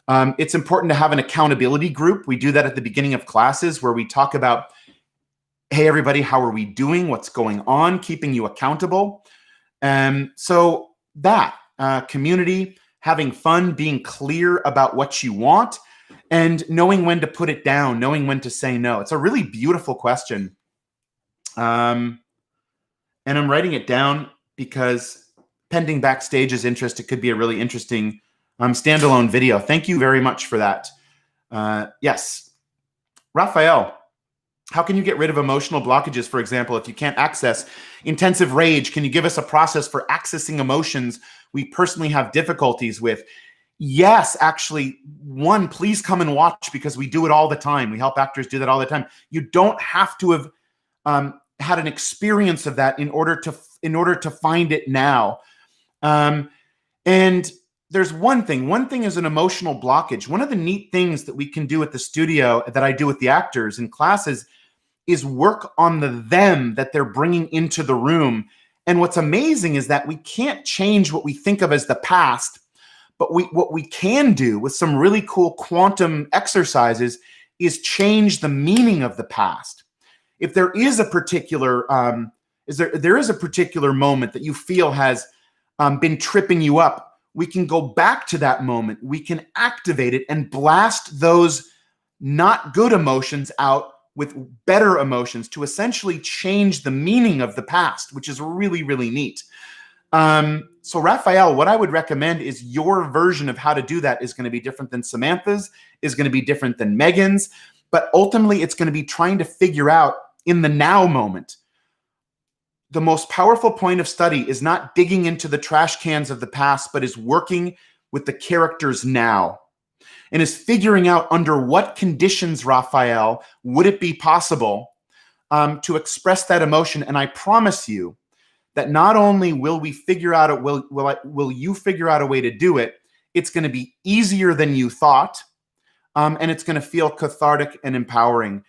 Speaker 1: It's important to have an accountability group. We do that at the beginning of classes where we talk about, hey, everybody, how are we doing? What's going on? Keeping you accountable. So that community, having fun, being clear about what you want, and knowing when to put it down, knowing when to say no. It's a really beautiful question. And I'm writing it down because pending Backstage's interest, it could be a really interesting standalone video. Thank you very much for that. Yes. Raphael, how can you get rid of emotional blockages, for example, if you can't access intensive rage? Can you give us a process for accessing emotions we personally have difficulties with? Yes, actually, one, please come and watch because we do it all the time. We help actors do that all the time. You don't have to have had an experience of that in order to find it now. And there's one thing. One thing is an emotional blockage. One of the neat things that we can do at the studio that I do with the actors in classes is work on the them that they're bringing into the room. And what's amazing is that we can't change what we think of as the past, but what we can do with some really cool quantum exercises is change the meaning of the past. If there is a particular there is a particular moment that you feel has been tripping you up, we can go back to that moment. We can activate it and blast those not good emotions out with better emotions to essentially change the meaning of the past, which is really, really neat. So Raphael, what I would recommend is your version of how to do that is going to be different than Samantha's, is going to be different than Megan's, but ultimately it's going to be trying to figure out in the now moment. The most powerful point of study is not digging into the trash cans of the past, but is working with the characters now. And is figuring out under what conditions, Raphael, would it be possible to express that emotion. And I promise you that not only will we figure out will you figure out a way to do it, it's going to be easier than you thought, and it's going to feel cathartic and empowering.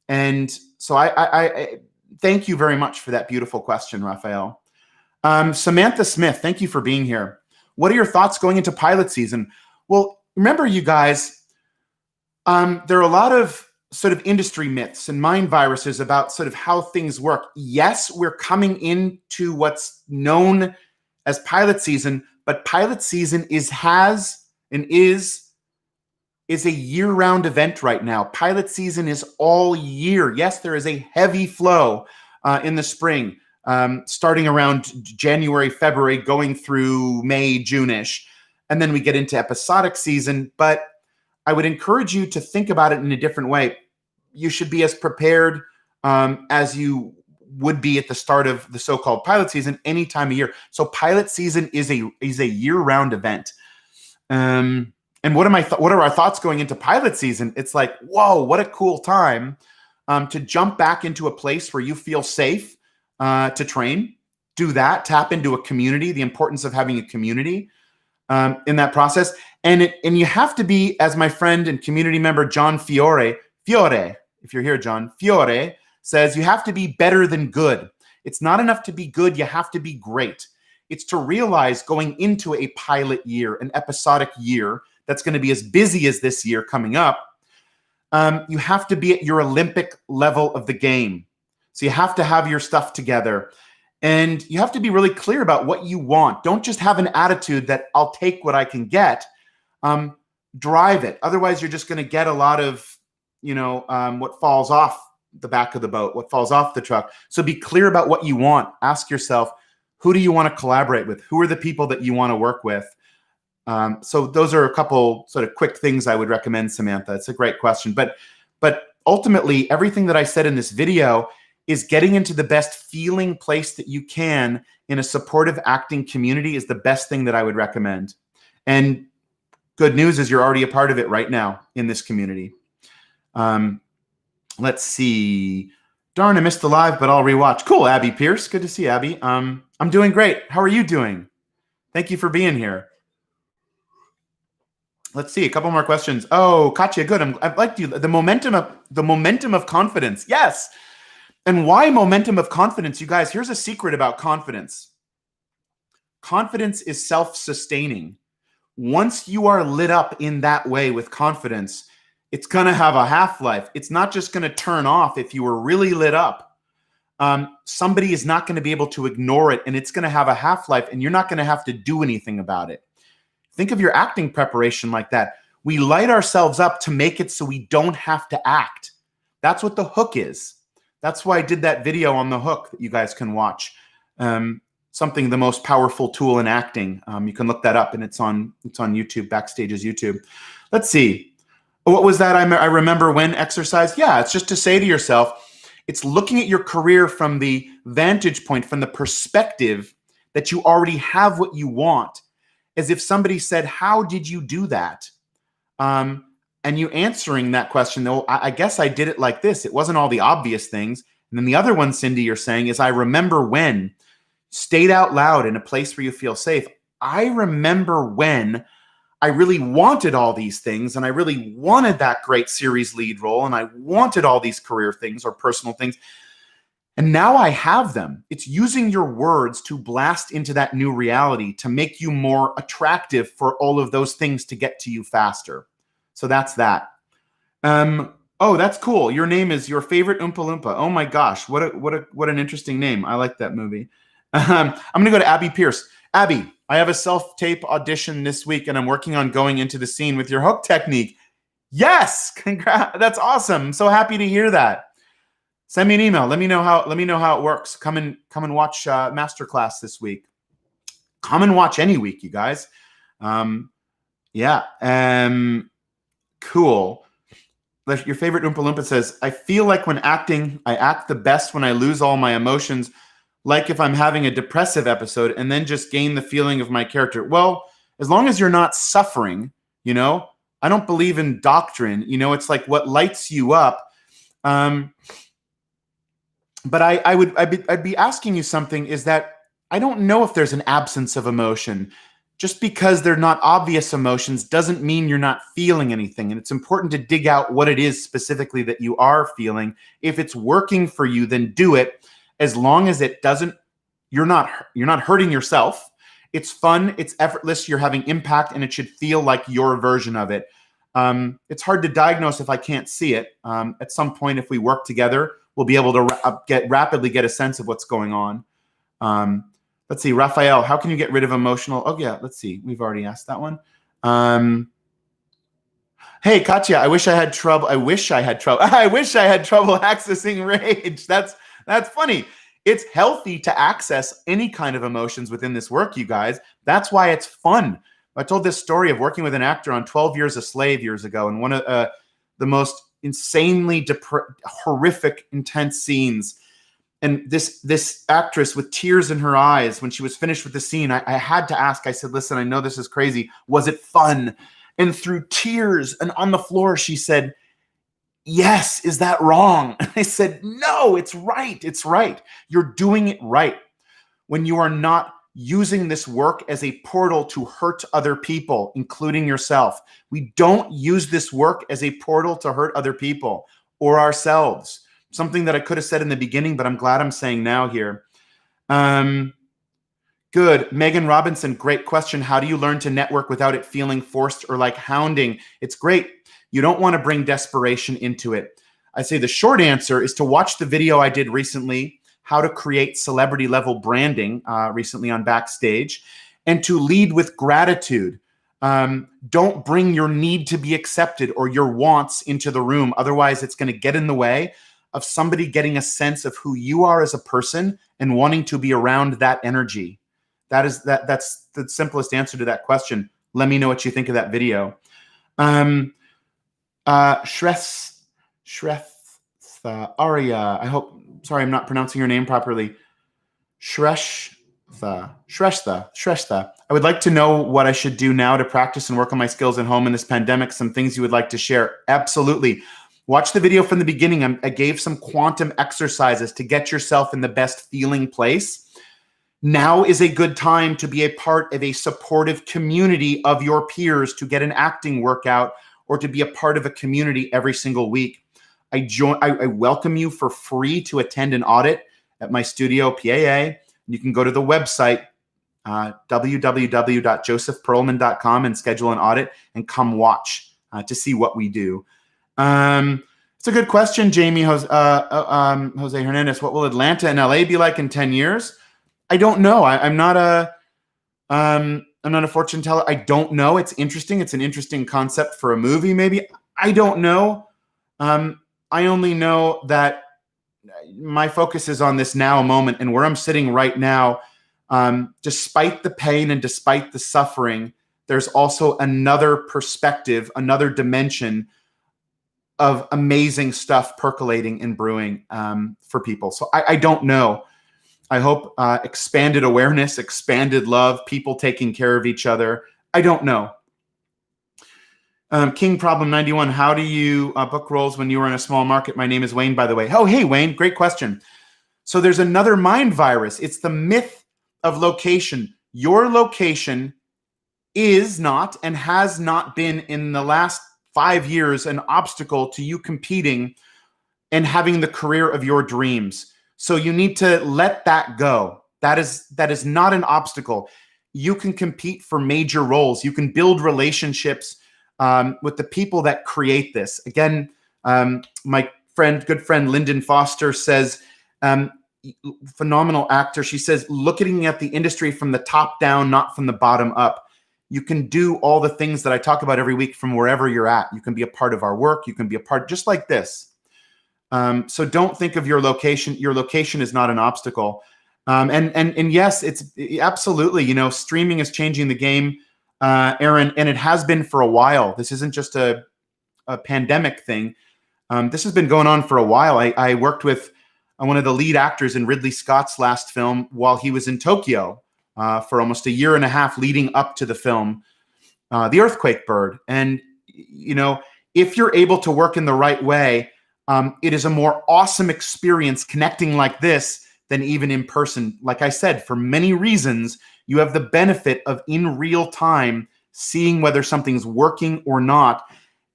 Speaker 1: And so I thank you very much for that beautiful question, Raphael. Samantha Smith, thank you for being here. What are your thoughts going into pilot season? Well, remember, you guys, there are a lot of sort of industry myths and mind viruses about sort of how things work. Yes, we're coming into what's known as pilot season, but pilot season is a year-round event right now. Pilot season is all year. Yes, there is a heavy flow in the spring, starting around January, February, going through May, June-ish. And then we get into episodic season. But I would encourage you to think about it in a different way. You should be as prepared as you would be at the start of the so-called pilot season any time of year. So pilot season is a year-round event. And what are our thoughts going into pilot season? It's like, whoa, what a cool time to jump back into a place where you feel safe to train. Do that. Tap into a community. The importance of having a community in that process. And you have to be, as my friend and community member John Fiore, if you're here, John, Fiore says, you have to be better than good. It's not enough to be good. You have to be great. It's to realize going into a pilot year, an episodic year that's going to be as busy as this year coming up, you have to be at your Olympic level of the game. So you have to have your stuff together. And you have to be really clear about what you want. Don't just have an attitude that I'll take what I can get. drive it. Otherwise, you're just going to get a lot of, what falls off the back of the boat, what falls off the truck. So be clear about what you want. Ask yourself, who do you want to collaborate with? Who are the people that you want to work with? So those are a couple sort of quick things I would recommend, Samantha. It's a great question. But ultimately, everything that I said in this video is getting into the best feeling place that you can in a supportive acting community is the best thing that I would recommend. And good news is you're already a part of it right now in this community. Let's see. Darn, I missed the live, but I'll rewatch. Cool, Abby Pierce. Good to see you, Abby. I'm doing great. How are you doing? Thank you for being here. Let's see, a couple more questions. Oh, Katya, good. I liked you. The momentum of confidence. Yes. And why momentum of confidence? You guys, here's a secret about confidence. Confidence is self-sustaining. Once you are lit up in that way with confidence, it's going to have a half-life. It's not just going to turn off if you were really lit up. Somebody is not going to be able to ignore it, and it's going to have a half-life, and you're not going to have to do anything about it. Think of your acting preparation like that. We light ourselves up to make it so we don't have to act. That's what the hook is. That's why I did that video on the hook that you guys can watch. Something, the most powerful tool in acting. You can look that up, and it's on YouTube, Backstage's YouTube. Let's see. What was that? I remember when exercise. Yeah, it's just to say to yourself, it's looking at your career from the vantage point, from the perspective that you already have what you want. As if somebody said, how did you do that? And you answering that question, though, I guess I did it like this. It wasn't all the obvious things. And then the other one, Cindy, you're saying is, I remember when. State out loud in a place where you feel safe. I remember when I really wanted all these things, and I really wanted that great series lead role, and I wanted all these career things or personal things. And now I have them. It's using your words to blast into that new reality to make you more attractive for all of those things to get to you faster. So that's that. Oh, that's cool. Your name is Your Favorite Oompa Loompa. Oh my gosh, what an interesting name. I like that movie. I'm going to go to Abby Pierce. Abby, I have a self-tape audition this week, and I'm working on going into the scene with your hook technique. Yes, congrats. That's awesome. I'm so happy to hear that. Send me an email. Let me know how it works. Come and watch Masterclass this week. Come and watch any week, you guys. Yeah. Cool. Your favorite Oompa Loompa says, I feel like when acting, I act the best when I lose all my emotions, like if I'm having a depressive episode, and then just gain the feeling of my character. Well, as long as you're not suffering, I don't believe in doctrine. It's like what lights you up. But I'd be asking you something, is that I don't know if there's an absence of emotion. Just because they're not obvious emotions doesn't mean you're not feeling anything. And it's important to dig out what it is specifically that you are feeling. If it's working for you, then do it. As long as it doesn't, you're not hurting yourself. It's fun, it's effortless, you're having impact, and it should feel like your version of it. It's hard to diagnose if I can't see it. At some point, if we work together, we'll be able to rapidly get a sense of what's going on. Let's see, Raphael, how can you get rid of emotional? Oh yeah, let's see. We've already asked that one. Hey, Katya, I wish I had trouble accessing rage. That's funny. It's healthy to access any kind of emotions within this work, you guys. That's why it's fun. I told this story of working with an actor on 12 Years a Slave years ago, and one of the most insanely horrific, intense scenes. And this actress with tears in her eyes, when she was finished with the scene, I had to ask, I said, listen, I know this is crazy. Was it fun? And through tears and on the floor, she said, yes, is that wrong? And I said, no, it's right. It's right. You're doing it right. When you are not using this work as a portal to hurt other people, including yourself. We don't use this work as a portal to hurt other people or ourselves. Something that I could have said in the beginning, but I'm glad I'm saying now here. Good. Megan Robinson, great question. How do you learn to network without it feeling forced or like hounding? It's great. You don't want to bring desperation into it. I say the short answer is to watch the video I did recently, how to create celebrity level branding, recently on Backstage, and to lead with gratitude. Don't bring your need to be accepted or your wants into the room. Otherwise, it's going to get in the way of somebody getting a sense of who you are as a person and wanting to be around that energy. That's the simplest answer to that question. Let me know what you think of that video. Shrestha Arya. Sorry, I'm not pronouncing your name properly. Shrestha. I would like to know what I should do now to practice and work on my skills at home in this pandemic. Some things you would like to share. Absolutely. Watch the video from the beginning. I gave some quantum exercises to get yourself in the best feeling place. Now is a good time to be a part of a supportive community of your peers, to get an acting workout or to be a part of a community every single week. I welcome you for free to attend an audit at my studio, PAA. You can go to the website, www.josephpearlman.com, and schedule an audit and come watch to see what we do. It's a good question, Jamie Jose Hernandez. What will Atlanta and LA be like in 10 years? I don't know. I'm not a fortune teller. I don't know. It's interesting. It's an interesting concept for a movie, maybe. I don't know. I only know that my focus is on this now moment and where I'm sitting right now. Despite the pain and despite the suffering, there's also another perspective, another dimension of amazing stuff percolating and brewing for people. So I don't know. I hope expanded awareness, expanded love, people taking care of each other. I don't know. King Problem 91, how do you book roles when you are in a small market? My name is Wayne, by the way. Oh, hey, Wayne, great question. So there's another mind virus. It's the myth of location. Your location is not and has not been in the last 5 years an obstacle to you competing and having the career of your dreams. So you need to let that go. That is not an obstacle. You can compete for major roles. You can build relationships with the people that create this. Again, my good friend Lyndon Foster says, phenomenal actor. She says, looking at the industry from the top down, not from the bottom up. You can do all the things that I talk about every week from wherever you're at. You can be a part of our work. You can be a part, just like this. So don't think of your location. Your location is not an obstacle. And yes, it's absolutely, streaming is changing the game, Aaron, and it has been for a while. This isn't just a pandemic thing. This has been going on for a while. I worked with one of the lead actors in Ridley Scott's last film while he was in Tokyo for almost a year and a half leading up to the film, The Earthquake Bird. And, if you're able to work in the right way, it is a more awesome experience connecting like this than even in person. Like I said, for many reasons, you have the benefit of in real time seeing whether something's working or not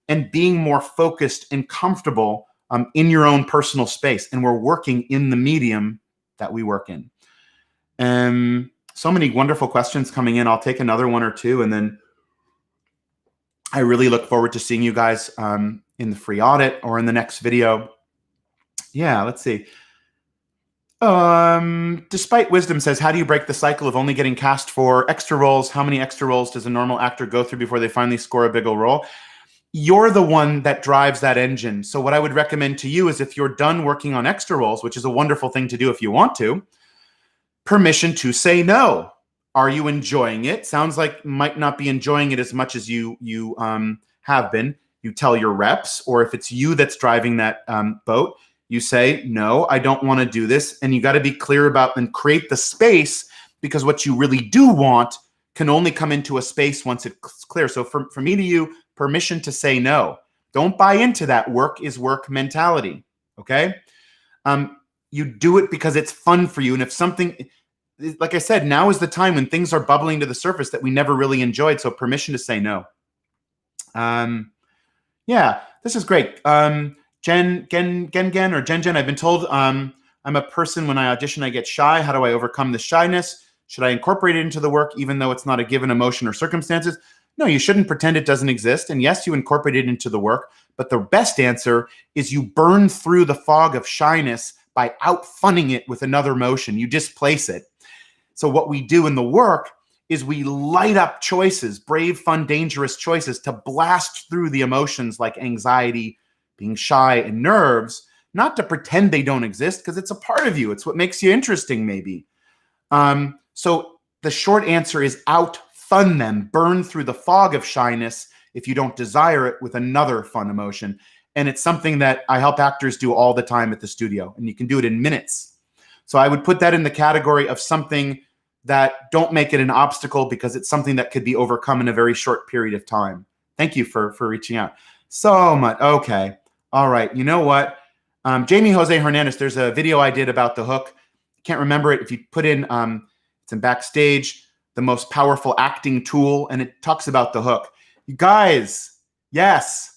Speaker 1: and being more focused and comfortable in your own personal space. And we're working in the medium that we work in. So many wonderful questions coming in. I'll take another one or two, and then I really look forward to seeing you guys in the free audit or in the next video. Yeah, let's see. Despite Wisdom says, how do you break the cycle of only getting cast for extra roles? How many extra roles does a normal actor go through before they finally score a big old role? You're the one that drives that engine. So what I would recommend to you is, if you're done working on extra roles, which is a wonderful thing to do if you want to, permission to say no. Are you enjoying it? Sounds like you might not be enjoying it as much as you have been. You tell your reps, or if it's you that's driving that boat, you say, no, I don't want to do this. And you got to be clear about and create the space, because what you really do want can only come into a space once it's clear. So for me to you, permission to say no. Don't buy into that work is work mentality, okay? You do it because it's fun for you. And if something, like I said, now is the time when things are bubbling to the surface that we never really enjoyed. So permission to say no. Yeah, this is great. Jen, I've been told I'm a person, when I audition, I get shy. How do I overcome the shyness? Should I incorporate it into the work, even though it's not a given emotion or circumstances? No, you shouldn't pretend it doesn't exist. And yes, you incorporate it into the work. But the best answer is you burn through the fog of shyness by outfunning it with another emotion. You displace it. So what we do in the work is we light up choices, brave, fun, dangerous choices to blast through the emotions like anxiety, being shy, and nerves, not to pretend they don't exist, because it's a part of you. It's what makes you interesting, maybe. So the short answer is out-fun them, burn through the fog of shyness if you don't desire it with another fun emotion. And it's something that I help actors do all the time at the studio, and you can do it in minutes. So I would put that in the category of something that don't make it an obstacle, because it's something that could be overcome in a very short period of time. Thank you for reaching out so much. Okay. All right. You know what? Jamie Jose Hernandez, there's a video I did about the hook. Can't remember it. If you put in, it's in Backstage, the most powerful acting tool, and it talks about the hook. You guys, yes.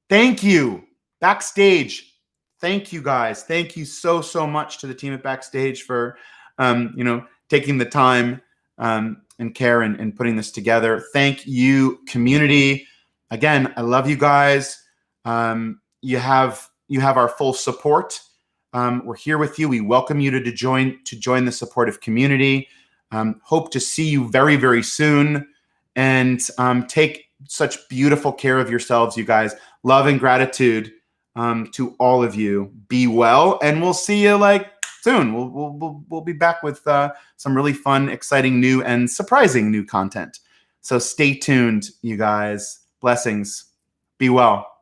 Speaker 1: Thank you. Backstage. Thank you guys. Thank you so much to the team at Backstage for, taking the time and care and putting this together. Thank you, community. Again, I love you guys. You have our full support. We're here with you. We welcome you to join the supportive community. Hope to see you very, very soon. And take such beautiful care of yourselves, you guys. Love and gratitude to all of you. Be well, and we'll see you soon. We'll be back with some really fun, exciting, new, and surprising new content. So stay tuned, you guys. Blessings. Be well.